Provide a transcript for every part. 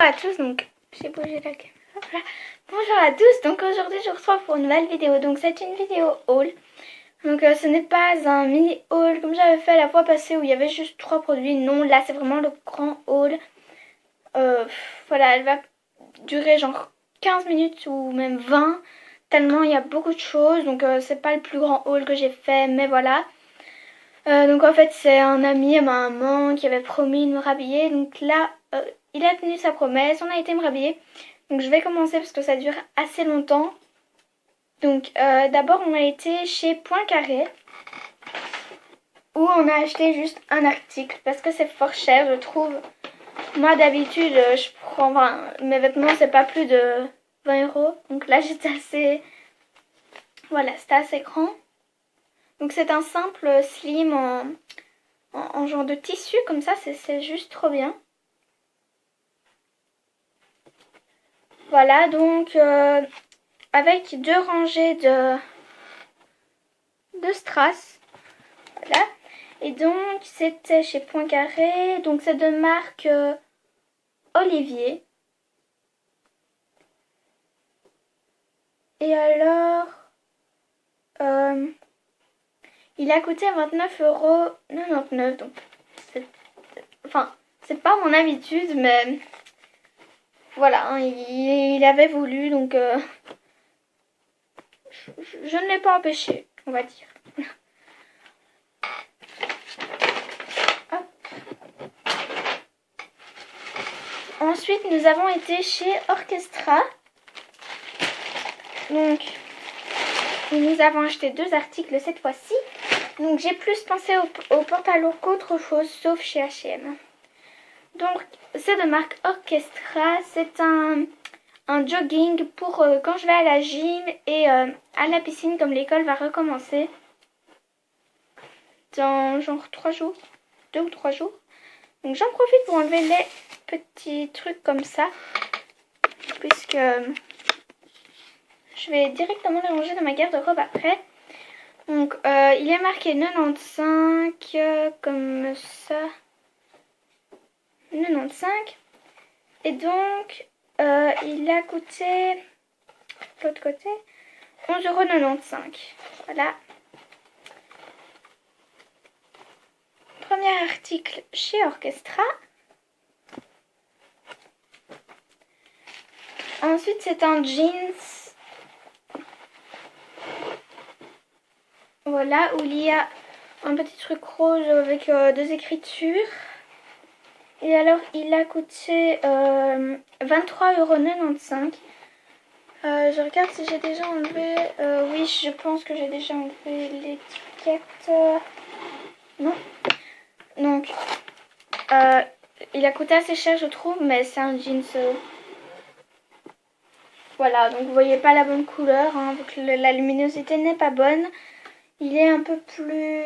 Bonjour à tous, donc j'ai bougé la caméra. Voilà. Bonjour à tous, donc aujourd'hui je vous retrouve pour une nouvelle vidéo. Donc c'est une vidéo haul. Donc ce n'est pas un mini haul comme j'avais fait la fois passée où il y avait juste 3 produits. Non, là c'est vraiment le grand haul. Voilà, elle va durer genre 15 minutes ou même 20. Tellement il y a beaucoup de choses. Donc c'est pas le plus grand haul que j'ai fait, mais voilà. Donc en fait c'est un ami à ma maman qui avait promis de me rhabiller. Donc là il a tenu sa promesse, on a été me rhabiller. Donc je vais commencer parce que ça dure assez longtemps. Donc d'abord on a été chez Poincaré où on a acheté juste un article parce que c'est fort cher je trouve. Moi d'habitude je prends, enfin, mes vêtements c'est pas plus de 20 €. Donc là j'étais assez, voilà, c'était assez grand. Donc c'est un simple slim en genre de tissu comme ça, c'est juste trop bien. Voilà, donc avec 2 rangées de strass. Voilà. Et donc c'était chez Poincaré. Donc c'est de marque Olivier. Et alors il a coûté 29,99 €. Donc c'est pas mon habitude, mais voilà, hein, il avait voulu, donc je ne l'ai pas empêché, on va dire. Hop. Ensuite, nous avons été chez Orchestra. Donc, nous avons acheté 2 articles cette fois-ci. Donc, j'ai plus pensé au pantalon qu'autre chose, sauf chez H&M. Donc, c'est de marque Orchestra. C'est un jogging pour quand je vais à la gym et à la piscine, comme l'école va recommencer dans genre 3 jours, 2 ou 3 jours. Donc j'en profite pour enlever les petits trucs comme ça, puisque je vais directement les ranger dans ma garde-robe après. Donc il est marqué 95 comme ça, 95. Et donc il a coûté de l'autre côté 11,95 €. Voilà. Premier article chez Orchestra. Ensuite c'est un jeans. Voilà, où il y a un petit truc rose avec 2 écritures. Et alors il a coûté 23,95 €. Je regarde si j'ai déjà enlevé. Oui, je pense que j'ai déjà enlevé l'étiquette. Non. Donc il a coûté assez cher je trouve, mais c'est un jeans. Voilà, donc vous voyez pas la bonne couleur, hein, vu que la luminosité n'est pas bonne. Il est un peu plus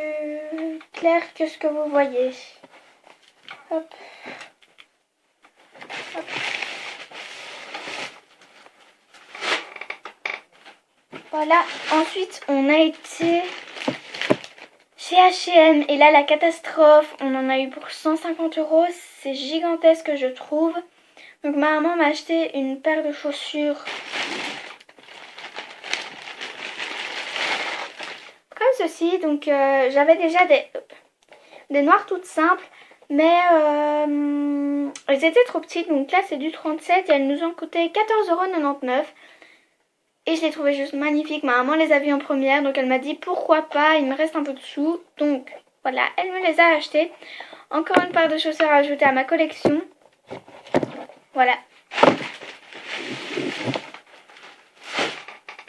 clair que ce que vous voyez. Hop. Hop. Voilà, ensuite on a été chez H&M et là la catastrophe, on en a eu pour 150 €, c'est gigantesque je trouve. Donc ma maman m'a acheté une paire de chaussures comme ceci. Donc j'avais déjà des noires toutes simples, mais elles étaient trop petites. Donc là c'est du 37 et elles nous ont coûté 14,99 €. Et je les trouvais juste magnifiques. Ma maman les a vues en première, donc elle m'a dit pourquoi pas, il me reste un peu de sous. Donc voilà, elle me les a achetées. Encore une paire de chaussures à ajouter à ma collection. Voilà.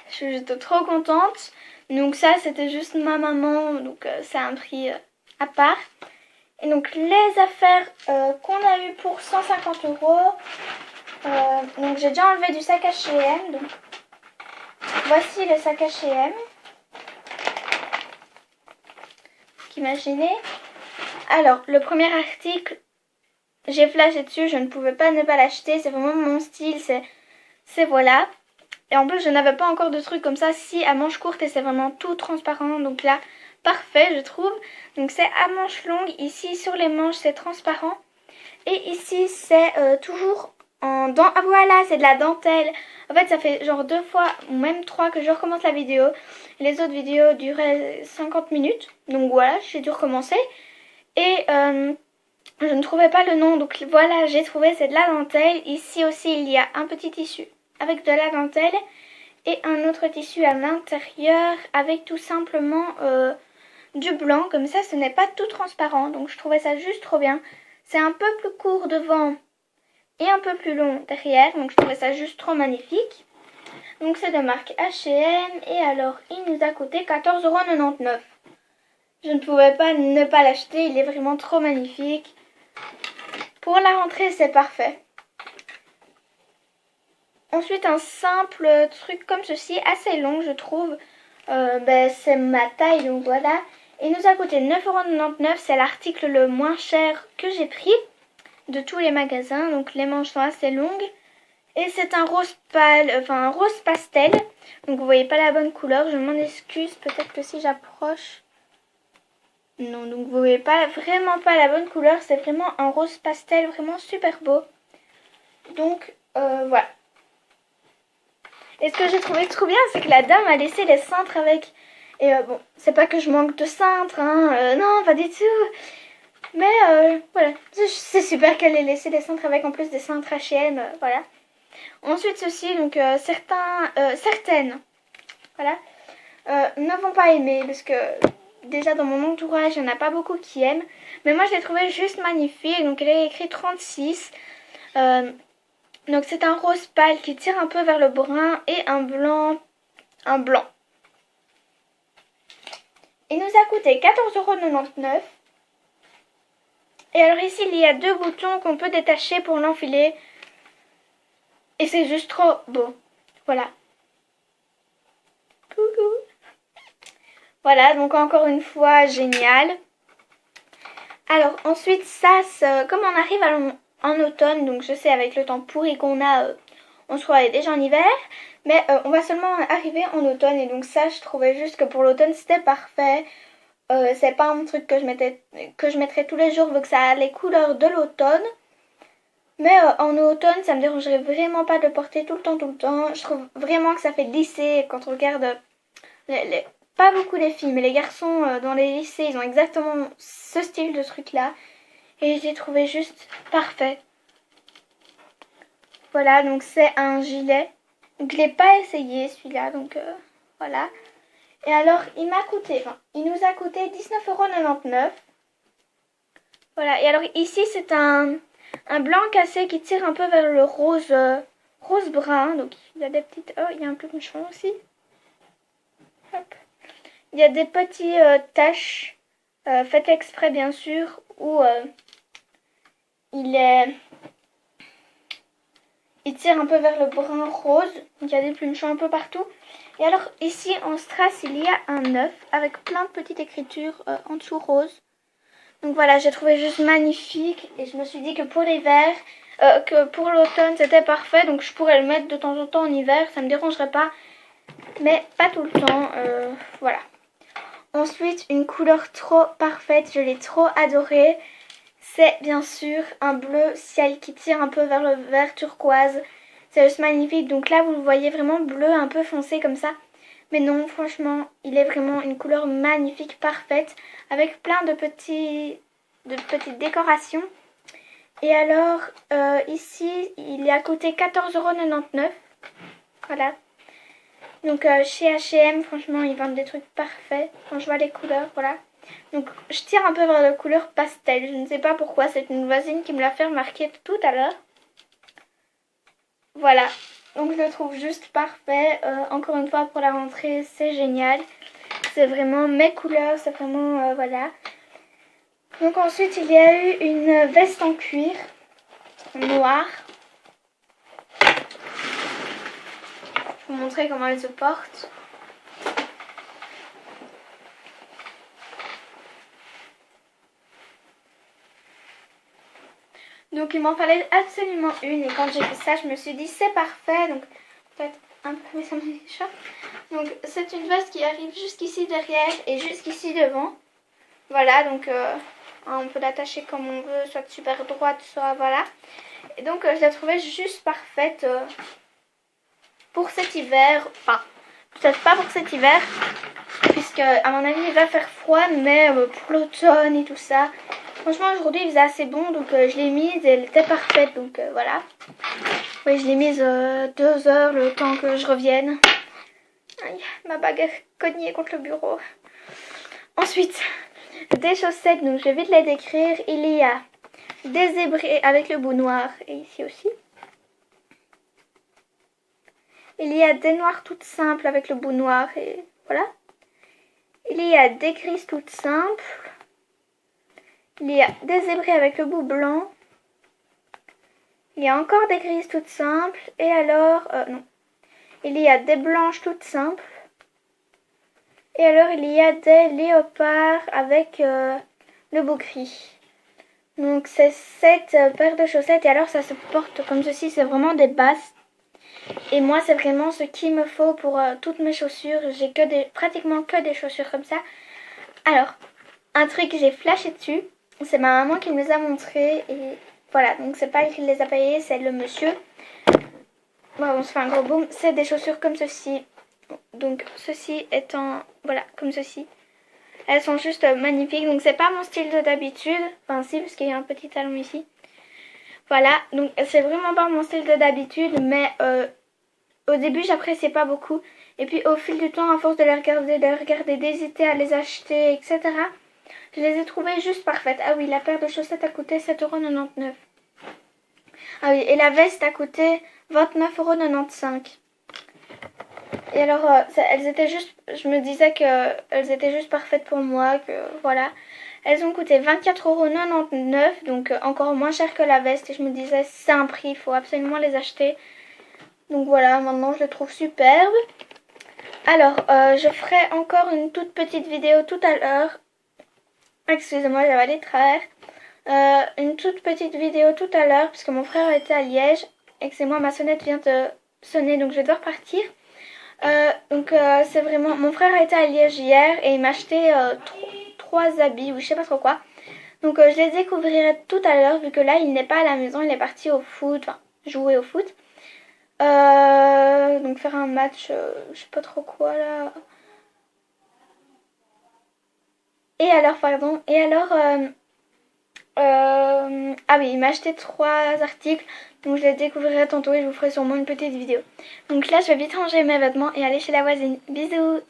Je suis juste trop contente. Donc ça c'était juste ma maman, donc c'est un prix à part. Et donc les affaires qu'on a eu pour 150 €. Donc j'ai déjà enlevé du sac H&M. Donc voici le sac H&M. Imaginez. Alors le premier article, j'ai flashé dessus, je ne pouvais pas ne pas l'acheter. C'est vraiment mon style, c'est voilà. Et en plus je n'avais pas encore de trucs comme ça, si à manches courtes, et c'est vraiment tout transparent. Donc là parfait je trouve. Donc c'est à manches longues, ici sur les manches c'est transparent. Et ici c'est toujours Ah voilà, c'est de la dentelle. En fait, ça fait genre 2 fois ou même 3 que je recommence la vidéo. Les autres vidéos duraient 50 minutes. Donc voilà, j'ai dû recommencer. Et je ne trouvais pas le nom. Donc voilà, j'ai trouvé, c'est de la dentelle. Ici aussi, il y a un petit tissu avec de la dentelle. Et un autre tissu à l'intérieur avec tout simplement du blanc. Comme ça, ce n'est pas tout transparent. Donc je trouvais ça juste trop bien. C'est un peu plus court devant et un peu plus long derrière, donc je trouvais ça juste trop magnifique. Donc c'est de marque H&M et alors il nous a coûté 14,99 €. Je ne pouvais pas ne pas l'acheter, il est vraiment trop magnifique. Pour la rentrée c'est parfait. Ensuite un simple truc comme ceci, assez long je trouve, c'est ma taille donc voilà. Il nous a coûté 9,99 €, c'est l'article le moins cher que j'ai pris de tous les magasins, donc les manches sont assez longues et c'est un rose pâle, enfin un rose pastel, donc vous voyez pas la bonne couleur, je m'en excuse, peut-être que si j'approche, non, donc vous voyez pas vraiment pas la bonne couleur, c'est vraiment un rose pastel vraiment super beau, donc voilà. Et ce que j'ai trouvé trop bien, c'est que la dame a laissé les cintres avec, et bon, c'est pas que je manque de cintres, hein, non, pas du tout. Mais voilà, c'est super qu'elle ait laissé des cintres avec en plus des cintres H&M, voilà. Ensuite ceci, donc certaines, voilà, ne vont pas aimer parce que déjà dans mon entourage, il n'y en a pas beaucoup qui aiment. Mais moi je l'ai trouvé juste magnifique, donc elle est écrit 36. Donc c'est un rose pâle qui tire un peu vers le brun et un blanc. Il nous a coûté 14,99 €. Et alors ici, il y a 2 boutons qu'on peut détacher pour l'enfiler. Et c'est juste trop beau. Voilà. Coucou. Voilà, donc encore une fois, génial. Alors ensuite, ça, comme on arrive en automne, donc je sais avec le temps pourri qu'on a, on se croirait déjà en hiver. Mais on va seulement arriver en automne. Et donc ça, je trouvais juste que pour l'automne, c'était parfait. C'est pas un truc que je mettrais tous les jours vu que ça a les couleurs de l'automne. Mais en automne, ça me dérangerait vraiment pas de le porter tout le temps. Je trouve vraiment que ça fait lycée quand on regarde pas beaucoup les filles, mais les garçons dans les lycées, ils ont exactement ce style de truc là. Et j'ai trouvé juste parfait. Voilà, donc c'est un gilet. Donc je l'ai pas essayé celui-là, donc voilà. Et alors, il nous a coûté 19,99 €. Voilà, et alors ici c'est un blanc cassé qui tire un peu vers le rose, rose brun. Donc il y a des petites... Oh, il y a un capuchon aussi. Hop. Il y a des petites taches faites exprès bien sûr, où il tire un peu vers le brun rose. Donc il y a des plumes un peu partout. Et alors ici en strass il y a un œuf avec plein de petites écritures en dessous rose. Donc voilà, j'ai trouvé juste magnifique et je me suis dit que pour l'hiver, que pour l'automne c'était parfait. Donc je pourrais le mettre de temps en temps en hiver, ça me dérangerait pas, mais pas tout le temps, voilà. Ensuite, une couleur trop parfaite, je l'ai trop adorée. C'est bien sûr un bleu ciel qui tire un peu vers le vert turquoise. C'est juste magnifique, donc là vous le voyez vraiment bleu un peu foncé comme ça. Mais non, franchement, il est vraiment une couleur magnifique, parfaite, avec plein de petites décorations. Et alors, ici, il est à coûté 14,99 €. Voilà. Donc, chez H&M, franchement, ils vendent des trucs parfaits. Quand je vois les couleurs, voilà. Donc, je tire un peu vers la couleur pastel. Je ne sais pas pourquoi, c'est une voisine qui me l'a fait remarquer tout à l'heure. Voilà. Donc je le trouve juste parfait. Encore une fois pour la rentrée, c'est génial. C'est vraiment mes couleurs, c'est vraiment voilà. Donc ensuite il y a eu une veste en cuir noire. Je vais vous montrer comment elle se porte. Donc il m'en fallait absolument une et quand j'ai vu ça je me suis dit c'est parfait. Donc peut-être un peu mais ça m'échappe. Donc c'est une veste qui arrive jusqu'ici derrière et jusqu'ici devant. Voilà, donc on peut l'attacher comme on veut, soit super droite, soit voilà. Et donc je la trouvais juste parfaite pour cet hiver. Enfin, peut-être pas pour cet hiver, puisque à mon avis il va faire froid, mais pour l'automne et tout ça. Franchement aujourd'hui il faisait assez bon, donc je l'ai mise et elle était parfaite, donc voilà. Oui, je l'ai mise 2 heures le temps que je revienne. Aïe, ma bague est cognée contre le bureau. Ensuite, des chaussettes, donc je vais vite les décrire. Il y a des zébrés avec le bout noir, et ici aussi. Il y a des noires toutes simples avec le bout noir, et voilà. Il y a des grises toutes simples. Il y a des zébrés avec le bout blanc. Il y a encore des grises toutes simples. Et alors, non. Il y a des blanches toutes simples. Et alors, il y a des léopards avec le bout gris. Donc, c'est 7 paires de chaussettes. Et alors, ça se porte comme ceci. C'est vraiment des basses. Et moi, c'est vraiment ce qu'il me faut pour toutes mes chaussures. J'ai pratiquement que des chaussures comme ça. Alors, un truc que j'ai flashé dessus. C'est ma maman qui me les a montrés. Et voilà, donc c'est pas elle qui les a payés, c'est le monsieur. Bon, on se fait un gros boom. C'est des chaussures comme ceci. Donc ceci étant, voilà, comme ceci. Elles sont juste magnifiques. Donc c'est pas mon style de d'habitude. Enfin si, parce qu'il y a un petit talon ici. Voilà, donc c'est vraiment pas mon style de d'habitude. Mais au début j'appréciais pas beaucoup. Et puis au fil du temps, à force de les regarder, d'hésiter à les acheter, etc. Je les ai trouvées juste parfaites. Ah oui, la paire de chaussettes a coûté 7,99 €. Ah oui, et la veste a coûté 29,95 €. Et alors, elles étaient juste, je me disais qu'elles étaient juste parfaites pour moi, que voilà. Elles ont coûté 24,99 €, donc encore moins cher que la veste. Et je me disais, c'est un prix, il faut absolument les acheter. Donc voilà, maintenant je les trouve superbes. Alors, je ferai encore une toute petite vidéo tout à l'heure. Excusez-moi, j'avais les travers. Une toute petite vidéo tout à l'heure, parce que mon frère était à Liège. Et que c'est moi, ma sonnette vient de sonner, donc je vais devoir partir. C'est vraiment... Mon frère a été à Liège hier et il m'a acheté 3 habits ou je sais pas trop quoi. Donc je les découvrirai tout à l'heure, vu que là il n'est pas à la maison, il est parti au foot, enfin jouer au foot. Donc faire un match, je sais pas trop quoi là. Et alors, pardon, ah oui, il m'a acheté 3 articles, donc je les découvrirai tantôt et je vous ferai sûrement une petite vidéo. Donc là, je vais vite ranger mes vêtements et aller chez la voisine. Bisous!